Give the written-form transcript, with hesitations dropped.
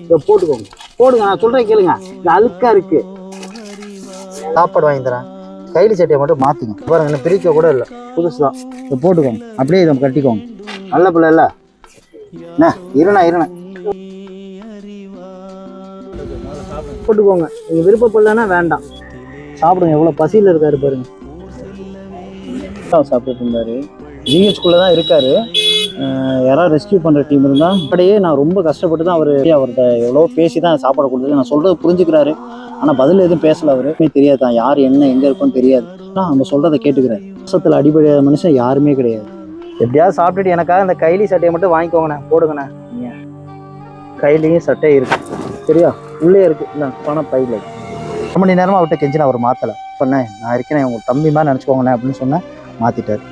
இதை போட்டுக்கோங்க. போடுங்க, நான் சொல்கிறேன் கேளுங்க. இது அழுக்காக இருக்குது. சாப்பாடு வாங்கி தரேன், கைலி சட்டையை மட்டும் மாற்றுங்க. பாருங்க, இன்னும் பிரிக்க கூட இல்லை, புதுசு தான். இதை போட்டுக்கோங்க, அப்படியே இதை கட்டிக்கோங்க. நல்ல பிள்ளை இல்லை என்ன? இருண்ணா போட்டுக்கோங்க. நீங்கள் விருப்பப்படலைன்னா வேண்டாம், சாப்பிடுங்க. எவ்வளோ பசியில் இருக்காரு பாருங்க. சாப்பிட்டுட்டு இருந்தாரு. ஜிஹெச்குள்ளே தான் இருக்காரு. யாராவது ரெஸ்கியூ பண்ணுற டீம் இருந்தால் அப்படியே நான் ரொம்ப கஷ்டப்பட்டு தான் அவர்கிட்ட எவ்வளோ பேசி தான் சாப்பாடு கொடுத்தது. நான் சொல்கிறது புரிஞ்சுக்கிறாரு, ஆனால் பதில் எதுவும் பேசலை. அவருமே தெரியாது தான் யார் என்ன எங்கே இருக்குன்னு தெரியாது. ஆனால் நம்ம சொல்கிறத கேட்டுக்கிறாரு. வருஷத்தில் அடிப்படையான மனுஷன் யாருமே கிடையாது. எப்படியாவது சாப்பிட்டுட்டு எனக்காக அந்த கைலி சட்டையை மட்டும் வாங்கிக்கோங்கண்ணே, போடுங்கண்ணே. நீங்கள் கையிலையும் சட்டை இருக்குது சரியா, உள்ளே இருக்குது. இல்லை பணம் பையில் 1 மணி நேரமாக அவர்கிட்ட கெஞ்சி நான் அவர் மாற்றலை. சொன்னேன், நான் இருக்கேன், உங்கள் தம்பி மாதிரி நினச்சிக்கோங்கண்ணே அப்படின்னு சொன்னேன். மாற்றிட்டார்.